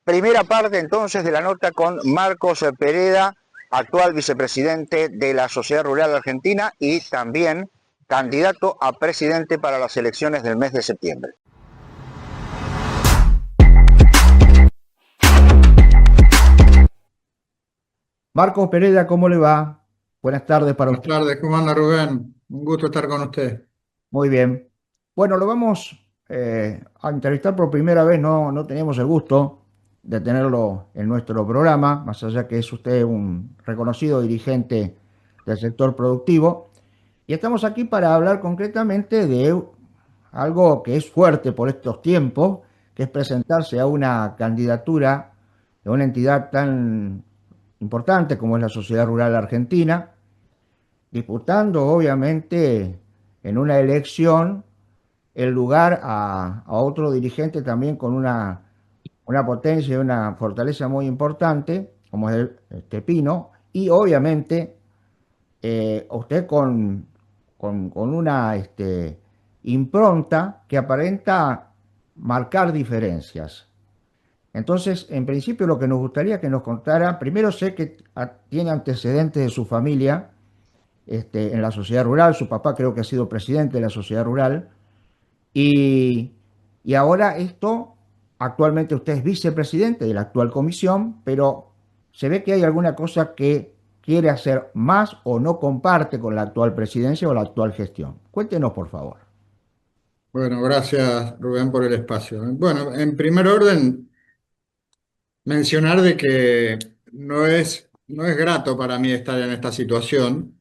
Primera parte entonces de la nota con Marcos Pereda, actual vicepresidente de la Sociedad Rural Argentina y también candidato a presidente para las elecciones del mes de septiembre. Marcos Pereda, ¿cómo le va? Buenas tardes para Buenas usted. tardes, ¿cómo anda Rubén? Un gusto estar con usted. Muy bien. Bueno, lo vamos a entrevistar por primera vez. No teníamos el gusto de tenerlo en nuestro programa, más allá que es usted un reconocido dirigente del sector productivo. Y estamos aquí para hablar concretamente de algo que es fuerte por estos tiempos, que es presentarse a una candidatura de una entidad tan importante como es la Sociedad Rural Argentina, disputando obviamente en una elección el lugar a otro dirigente también con una potencia y una fortaleza muy importante, como es este Pino, y obviamente usted con una impronta que aparenta marcar diferencias. Entonces, en principio, lo que nos gustaría que nos contara, primero sé que tiene antecedentes de su familia en la sociedad rural. Su papá creo que ha sido presidente de la sociedad rural. Y, y ahora esto, actualmente usted es vicepresidente de la actual comisión, pero se ve que hay alguna cosa que quiere hacer más o no comparte con la actual presidencia o la actual gestión. Cuéntenos, por favor. Bueno, gracias Rubén por el espacio. Bueno, en primer orden, mencionar de que no es grato para mí estar en esta situación,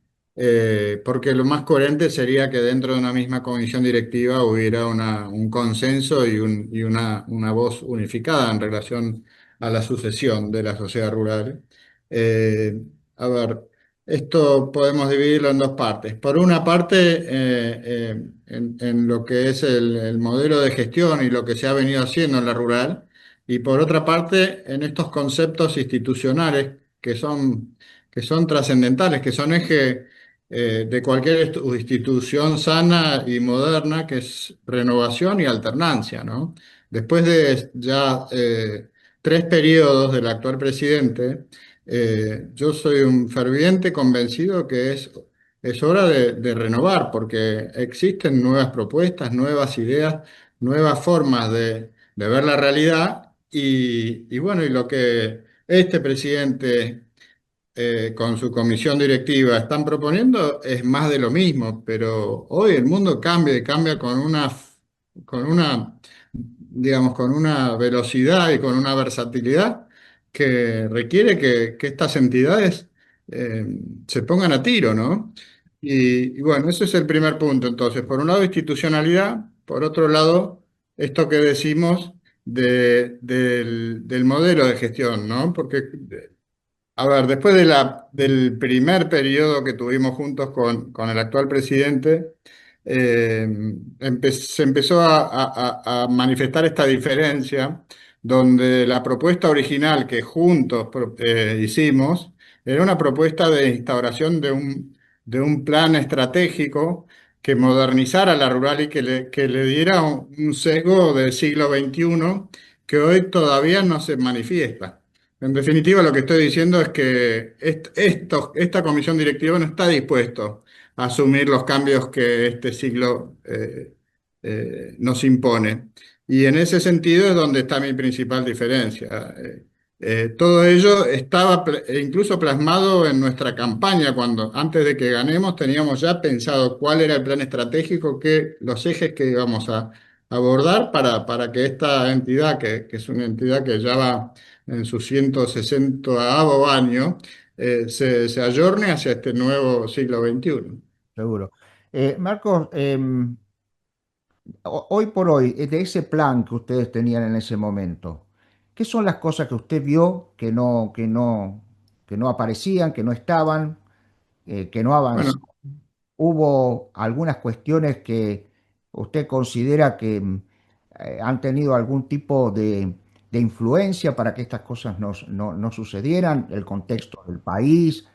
porque lo más coherente sería que dentro de una misma comisión directiva hubiera un consenso y una voz unificada en relación a la sucesión de la sociedad rural. Eh, a ver, esto podemos dividirlo en dos partes. Por una parte, en lo que es el modelo de gestión y lo que se ha venido haciendo en la rural. Y por otra parte, en estos conceptos institucionales que son trascendentales, que son eje de cualquier institución sana y moderna, que es renovación y alternancia, ¿no? Después de ya 3 periodos del actual presidente, yo soy un ferviente convencido que es hora de renovar, porque existen nuevas propuestas, nuevas ideas, nuevas formas de ver la realidad y bueno, y lo que este presidente con su comisión directiva están proponiendo es más de lo mismo, pero hoy el mundo cambia y cambia digamos, con una velocidad y con una versatilidad que requiere que estas entidades eh, se pongan a tiro, ¿no? Y bueno, ese es el primer punto. Entonces, por un lado, institucionalidad, por otro lado, esto que decimos del modelo de gestión, ¿no? Porque a ver, después del primer periodo que tuvimos juntos con el actual presidente, eh, se empezó a manifestar esta diferencia, donde la propuesta original que juntos hicimos era una propuesta de instauración de un plan estratégico que modernizara la rural y que le diera un sesgo del siglo XXI que hoy todavía no se manifiesta. En definitiva, lo que estoy diciendo es que esta comisión directiva no está dispuesto a asumir los cambios que este siglo nos impone. Y en ese sentido es donde está mi principal diferencia. Todo ello estaba incluso plasmado en nuestra campaña, cuando antes de que ganemos teníamos ya pensado cuál era el plan estratégico, los ejes que íbamos a abordar para que esta entidad, que es una entidad que ya va en su 160º año, se ayorne hacia este nuevo siglo XXI. Seguro. Marcos, hoy por hoy, de ese plan que ustedes tenían en ese momento, ¿qué son las cosas que usted vio que no aparecían, que no estaban, que no Bueno, avanzaban? ¿Hubo algunas cuestiones que usted considera que han tenido algún tipo de influencia para que estas cosas no sucedieran? ¿El contexto del país?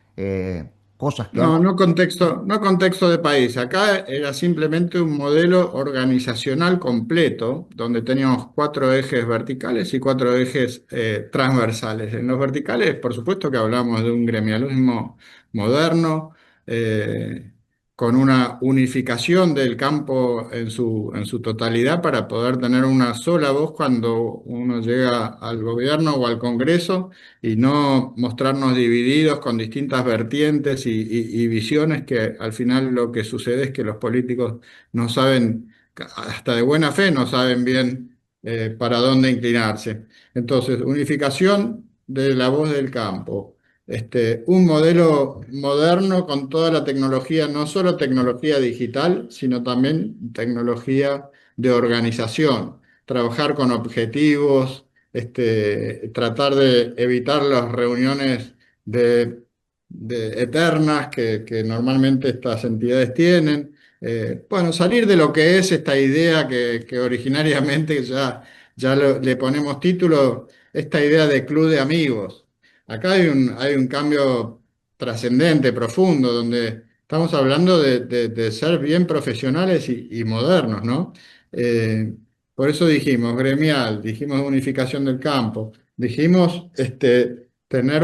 cosas que han... No contexto de país. Acá era simplemente un modelo organizacional completo, donde teníamos 4 ejes verticales y 4 ejes transversales. En los verticales, por supuesto que hablamos de un gremialismo moderno, eh, con una unificación del campo en su totalidad para poder tener una sola voz cuando uno llega al gobierno o al Congreso y no mostrarnos divididos con distintas vertientes y visiones que al final lo que sucede es que los políticos no saben, hasta de buena fe, no saben bien para dónde inclinarse. Entonces, unificación de la voz del campo. Un modelo moderno con toda la tecnología, no solo tecnología digital, sino también tecnología de organización, trabajar con objetivos, tratar de evitar las reuniones de, eternas que normalmente estas entidades tienen. Bueno, salir de lo que es esta idea que originariamente ya le ponemos título, esta idea de club de amigos. Acá hay un cambio trascendente, profundo, donde estamos hablando de ser bien profesionales y modernos, ¿no? Eh, por eso dijimos gremial, dijimos unificación del campo, dijimos tener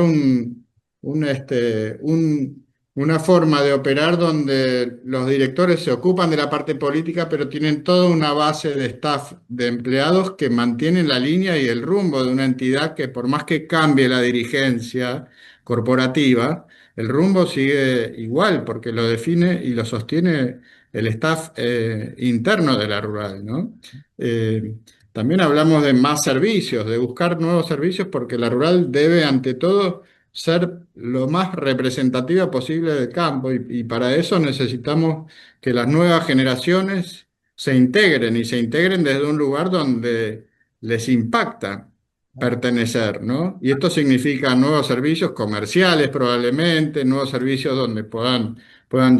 una forma de operar donde los directores se ocupan de la parte política, pero tienen toda una base de staff, de empleados que mantienen la línea y el rumbo de una entidad que por más que cambie la dirigencia corporativa, el rumbo sigue igual porque lo define y lo sostiene el staff interno de la rural, ¿no? Eh, También hablamos de más servicios, de buscar nuevos servicios, porque la rural debe, ante todo, ser lo más representativa posible del campo y para eso necesitamos que las nuevas generaciones se integren desde un lugar donde les impacta pertenecer, ¿no? Y esto significa nuevos servicios comerciales probablemente, nuevos servicios donde puedan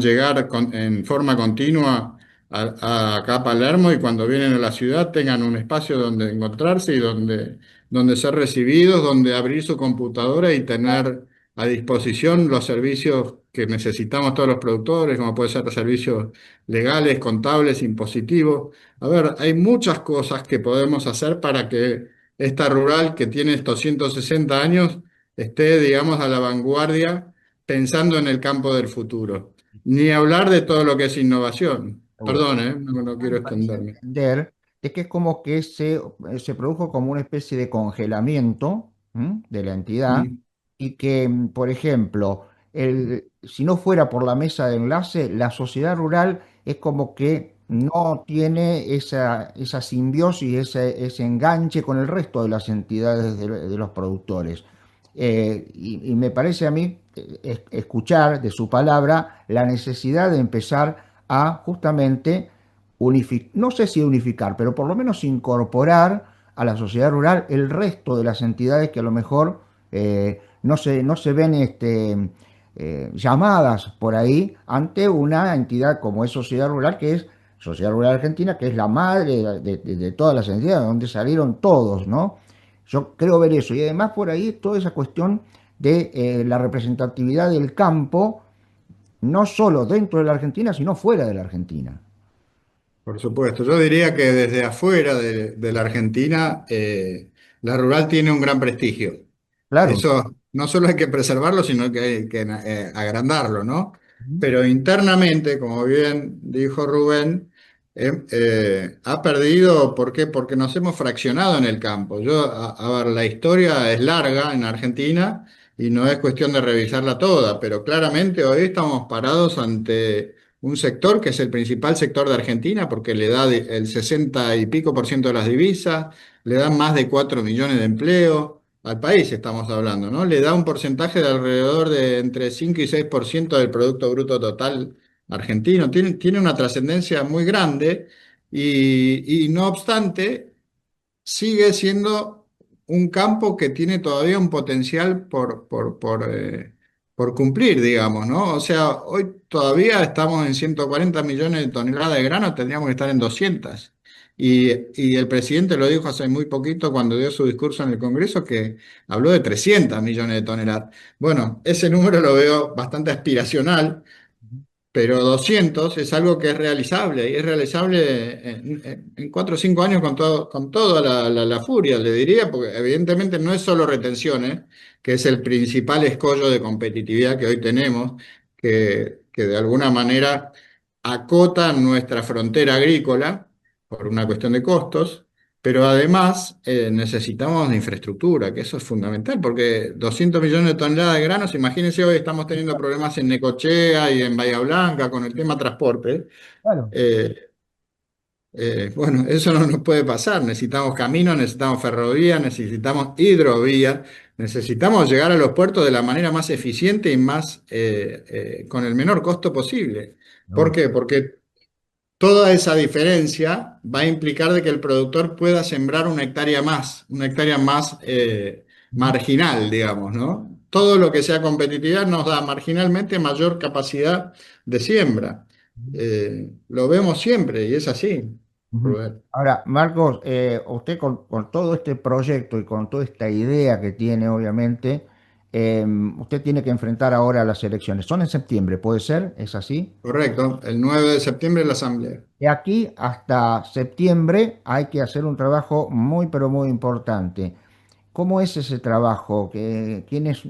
llegar en forma continua acá a Palermo y cuando vienen a la ciudad tengan un espacio donde encontrarse y donde ser recibidos, donde abrir su computadora y tener a disposición los servicios que necesitamos todos los productores, como puede ser servicios legales, contables, impositivos. A ver, hay muchas cosas que podemos hacer para que esta rural que tiene estos 160 años esté, digamos, a la vanguardia pensando en el campo del futuro. Ni hablar de todo lo que es innovación. Seguro. Perdón, no Me quiero parece extenderme. entender de que es como que se produjo como una especie de congelamiento, ¿m?, de la entidad Mm. y que, por ejemplo, si no fuera por la mesa de enlace, la sociedad rural es como que no tiene esa simbiosis, ese enganche con el resto de las entidades de los productores. Y me parece a mí escuchar de su palabra la necesidad de empezar a justamente no sé si unificar, pero por lo menos incorporar a la sociedad rural el resto de las entidades que a lo mejor no se ven llamadas por ahí ante una entidad como es Sociedad Rural, que es Sociedad Rural Argentina, que es la madre de todas las entidades, donde salieron todos, ¿no? Yo creo ver eso. Y además por ahí toda esa cuestión de la representatividad del campo, no solo dentro de la Argentina, sino fuera de la Argentina. Por supuesto, yo diría que desde afuera de la Argentina, la rural tiene un gran prestigio. Claro. Eso no solo hay que preservarlo, sino que hay que agrandarlo, ¿no? Pero internamente, como bien dijo Rubén, ha perdido, ¿por qué? Porque nos hemos fraccionado en el campo. A ver, la historia es larga en Argentina y no es cuestión de revisarla toda, pero claramente hoy estamos parados ante un sector que es el principal sector de Argentina porque le da el 60 y pico por ciento de las divisas, le da más de 4 millones de empleos al país estamos hablando, ¿no? Le da un porcentaje de alrededor de entre 5 y 6% del Producto Bruto Total argentino. Tiene una trascendencia muy grande y no obstante sigue siendo un campo que tiene todavía un potencial por cumplir, digamos, ¿no? O sea, hoy todavía estamos en 140 millones de toneladas de grano, tendríamos que estar en 200. Y el presidente lo dijo hace muy poquito cuando dio su discurso en el Congreso, que habló de 300 millones de toneladas. Bueno, ese número lo veo bastante aspiracional, pero 200 es algo que es realizable, y es realizable en 4 o 5 años con toda la furia, le diría, porque evidentemente no es solo retenciones, que es el principal escollo de competitividad que hoy tenemos, que de alguna manera acota nuestra frontera agrícola por una cuestión de costos. Pero además necesitamos de infraestructura, que eso es fundamental, porque 200 millones de toneladas de granos, imagínense, hoy estamos teniendo problemas en Necochea y en Bahía Blanca con el tema transporte. Claro. Eh, bueno, eso no nos puede pasar. Necesitamos caminos, necesitamos ferrovías, necesitamos hidrovía, necesitamos llegar a los puertos de la manera más eficiente y más con el menor costo posible. ¿Por No. qué? Porque toda esa diferencia va a implicar de que el productor pueda sembrar una hectárea más Ujú, marginal, digamos, ¿no? Todo lo que sea competitividad nos da marginalmente mayor capacidad de siembra. Lo vemos siempre y es así, ujú. Rubén. Ahora, Marcos, usted con todo este proyecto y con toda esta idea que tiene, obviamente, usted tiene que enfrentar ahora las elecciones. Son en septiembre, ¿puede ser? ¿Es así? Correcto, el 9 de septiembre la asamblea. De aquí hasta septiembre hay que hacer un trabajo muy, pero muy importante. ¿Cómo es ese trabajo? ¿Quiénes,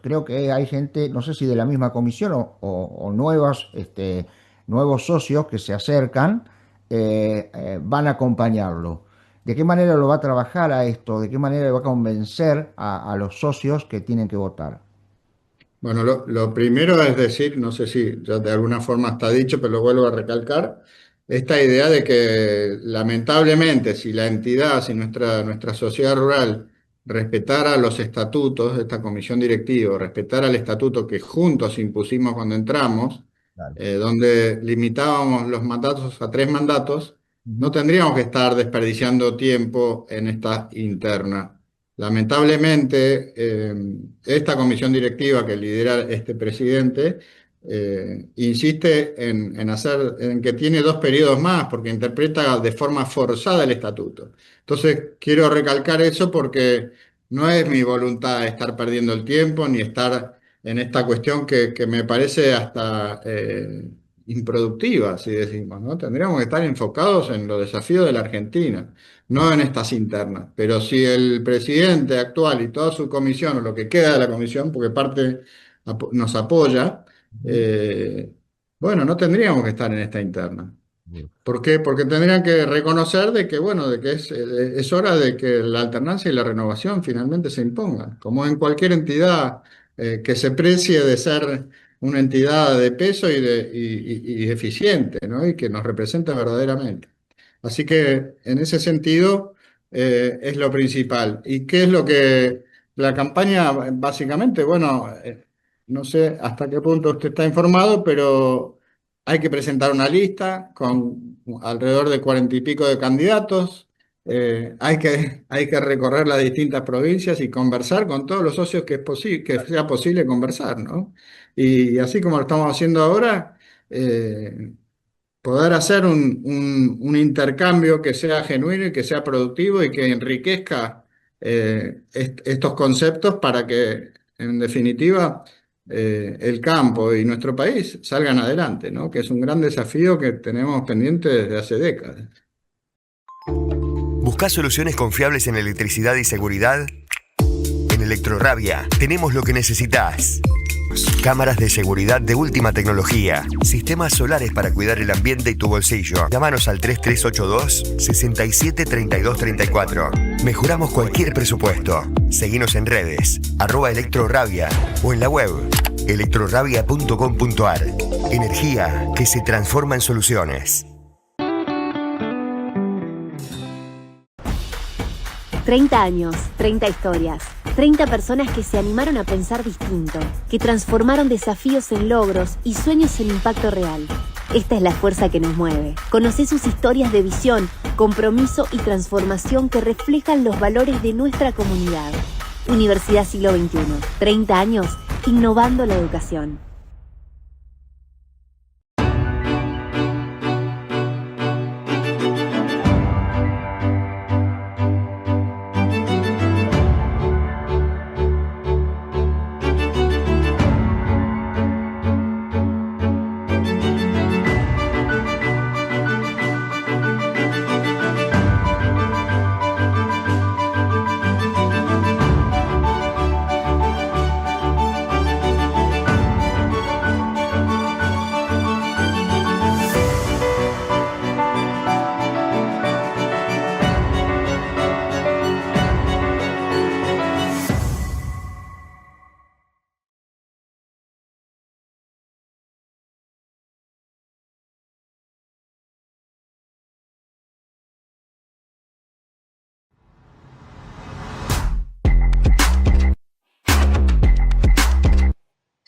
creo que hay gente, no sé si de la misma comisión o nuevos, nuevos socios que se acercan, van a acompañarlo? ¿De qué manera lo va a trabajar a esto? ¿De qué manera le va a convencer a los socios que tienen que votar? Bueno, lo primero es decir, no sé si ya de alguna forma está dicho, pero lo vuelvo a recalcar, esta idea de que lamentablemente si la entidad, si nuestra sociedad rural respetara los estatutos de esta comisión directiva, respetara el estatuto que juntos impusimos cuando entramos, Claro. donde limitábamos los mandatos a 3 mandatos, no Ujú. tendríamos que estar desperdiciando tiempo en esta interna. Lamentablemente, esta comisión directiva que lidera este presidente insiste en que tiene 2 periodos más porque interpreta de forma forzada el estatuto. Entonces, quiero recalcar eso porque no es mi voluntad estar perdiendo el tiempo ni estar en esta cuestión que me parece hasta improductiva, si decimos, ¿no? Tendríamos que estar enfocados en los desafíos de la Argentina, no en estas internas. Pero si el presidente actual y toda su comisión, o lo que queda de la comisión, porque parte nos apoya, Ujú. eh, bueno, no tendríamos que estar en esta interna. Bien. ¿Por qué? Porque tendrían que reconocer de que, bueno, de que es hora de que la alternancia y la renovación finalmente se impongan, como en cualquier entidad que se precie de ser una entidad de peso y eficiente, ¿no? Y que nos represente verdaderamente. Así que en ese sentido es lo principal. ¿Y qué es lo que la campaña básicamente? Bueno, no sé hasta qué punto usted está informado, pero hay que presentar una lista con alrededor de 40 y pico de candidatos. Hay que recorrer las distintas provincias y conversar con todos los socios que sea posible conversar, ¿no? Y así como lo estamos haciendo ahora, eh, poder hacer un intercambio que sea genuino y que sea productivo y que enriquezca estos conceptos para que, en definitiva, el campo y nuestro país salgan adelante, ¿no? Que es un gran desafío que tenemos pendiente desde hace décadas. ¿Buscás soluciones confiables en electricidad y seguridad? En Electrorabia tenemos lo que necesitas. Cámaras de seguridad de última tecnología. Sistemas solares para cuidar el ambiente y tu bolsillo. Llámanos al 3382 67 32 34. Mejoramos cualquier presupuesto. Seguinos en redes, @Electrorabia o en la web electrorabia.com.ar. Energía que se transforma en soluciones. 30 años, 30 historias, 30 personas que se animaron a pensar distinto, que transformaron desafíos en logros y sueños en impacto real. Esta es la fuerza que nos mueve. Conocé sus historias de visión, compromiso y transformación que reflejan los valores de nuestra comunidad. Universidad Siglo XXI, 30 años innovando la educación.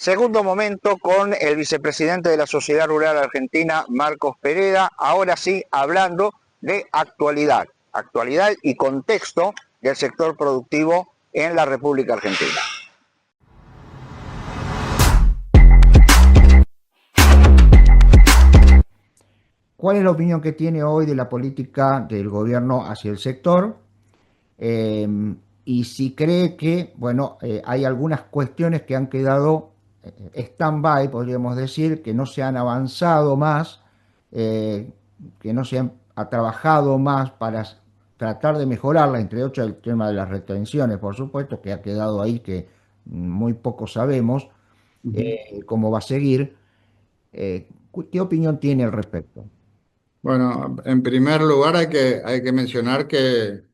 Segundo momento con el vicepresidente de la Sociedad Rural Argentina, Marcos Pereda, ahora sí hablando de actualidad y contexto del sector productivo en la República Argentina. ¿Cuál es la opinión que tiene hoy de la política del gobierno hacia el sector? Y si cree que, bueno, hay algunas cuestiones que han quedado stand-by, podríamos decir, que no se han avanzado más, que no se ha trabajado más para tratar de mejorarla, entre otras el tema de las retenciones, por supuesto, que ha quedado ahí, que muy poco sabemos cómo va a seguir. ¿Qué opinión tiene al respecto? Bueno, en primer lugar hay que mencionar que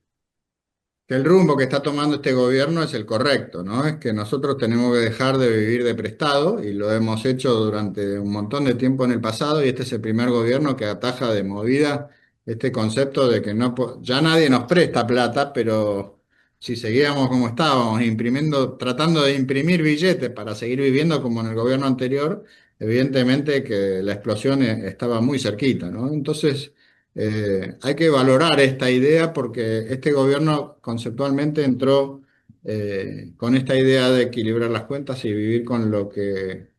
el rumbo que está tomando este gobierno es el correcto, ¿no? Es que nosotros tenemos que dejar de vivir de prestado y lo hemos hecho durante un montón de tiempo en el pasado y este es el primer gobierno que ataja de movida este concepto de que no, ya nadie nos presta plata, pero si seguíamos como estábamos, imprimiendo, tratando de imprimir billetes para seguir viviendo como en el gobierno anterior, evidentemente que la explosión estaba muy cerquita, ¿no? Entonces... hay que valorar esta idea porque este gobierno conceptualmente entró con esta idea de equilibrar las cuentas y vivir con lo que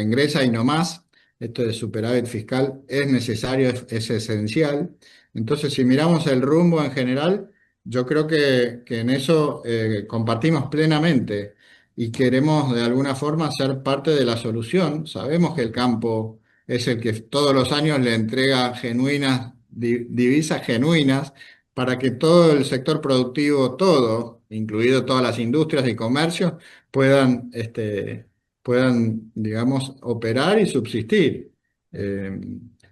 ingresa y no más. Esto de superávit fiscal es necesario, es esencial. Entonces, si miramos el rumbo en general, yo creo que en eso compartimos plenamente y queremos de alguna forma ser parte de la solución. Sabemos que el campo es el que todos los años le entrega genuinas, divisas genuinas para que todo el sector productivo, todo, incluido todas las industrias y comercios, puedan, digamos, operar y subsistir. Eh,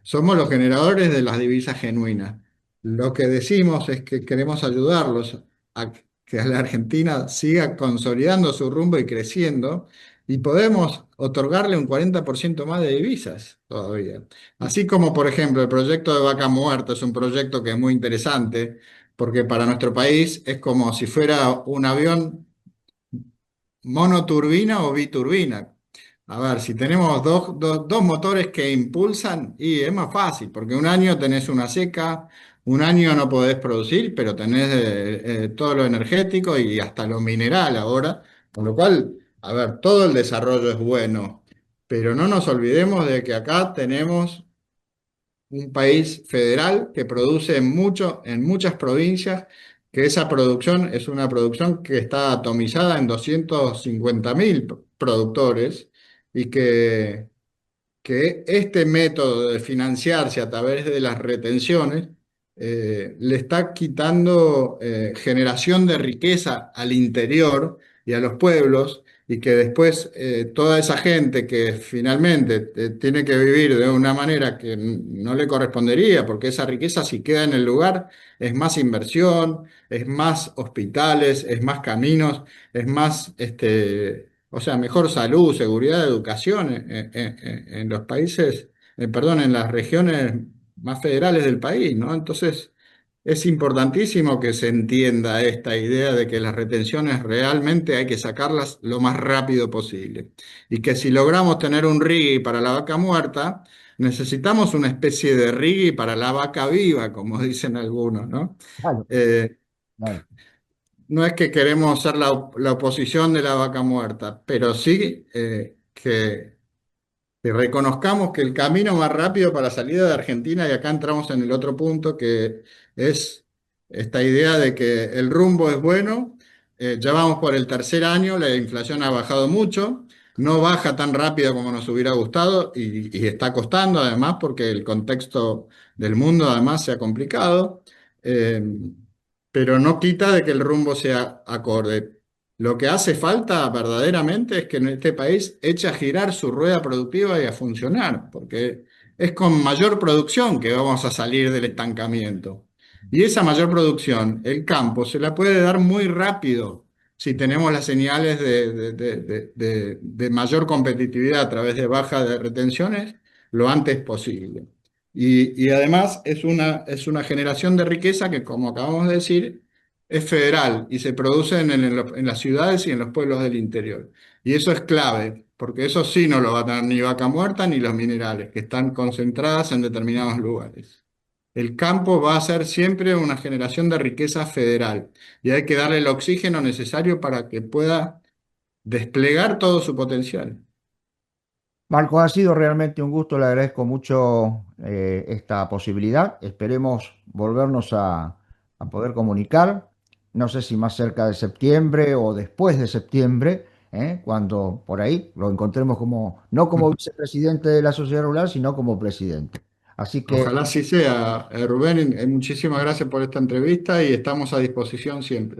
Somos los generadores de las divisas genuinas. Lo que decimos es que queremos ayudarlos a que la Argentina siga consolidando su rumbo y creciendo y podemos otorgarle un 40% más de divisas todavía. Así como, por ejemplo, el proyecto de Vaca Muerta es un proyecto que es muy interesante, porque para nuestro país es como si fuera un avión monoturbina o biturbina. A ver, si tenemos dos motores que impulsan, y es más fácil, porque un año tenés una seca, un año no podés producir, pero tenés todo lo energético y hasta lo mineral ahora, con lo cual, a ver, todo el desarrollo es bueno, pero no nos olvidemos de que acá tenemos un país federal que produce mucho en muchas provincias, que esa producción es una producción que está atomizada en 250.000 productores y que este método de financiarse a través de las retenciones le está quitando generación de riqueza al interior y a los pueblos y que después toda esa gente que finalmente tiene que vivir de una manera que no le correspondería, porque esa riqueza si queda en el lugar es más inversión, es más hospitales, es más caminos, es más o sea, mejor salud, seguridad, educación en los países, perdón, en las regiones más federales del país, ¿no? Entonces, es importantísimo que se entienda esta idea de que las retenciones realmente hay que sacarlas lo más rápido posible. Y que si logramos tener un RIGI para la vaca muerta, necesitamos una especie de RIGI para la vaca viva, como dicen algunos, ¿no? Claro, Eh, claro. no es que queremos ser la oposición de la vaca muerta, pero sí que reconozcamos que el camino más rápido para la salida de Argentina, y acá entramos en el otro punto, que es esta idea de que el rumbo es bueno, ya vamos por el tercer año, la inflación ha bajado mucho, no baja tan rápido como nos hubiera gustado y está costando además porque el contexto del mundo además se ha complicado. Eh, pero no quita de que el rumbo sea acorde. Lo que hace falta verdaderamente es que en este país eche a girar su rueda productiva y a funcionar, porque es con mayor producción que vamos a salir del estancamiento. Y esa mayor producción, el campo se la puede dar muy rápido si tenemos las señales de mayor competitividad a través de baja de retenciones lo antes posible. Y además es una generación de riqueza que, como acabamos de decir, es federal y se produce en las ciudades y en los pueblos del interior. Y eso es clave, porque eso sí no lo va a tener ni Vaca Muerta ni los minerales, que están concentradas en determinados lugares. El campo va a ser siempre una generación de riqueza federal y hay que darle el oxígeno necesario para que pueda desplegar todo su potencial. Marcos, ha sido realmente un gusto, le agradezco mucho esta posibilidad. Esperemos volvernos a poder comunicar, no sé si más cerca de septiembre o después de septiembre, cuando por ahí lo encontremos como, no como vicepresidente de la Sociedad Rural, sino como presidente. Así que Ojalá así sea. Rubén, muchísimas gracias por esta entrevista y estamos a disposición siempre.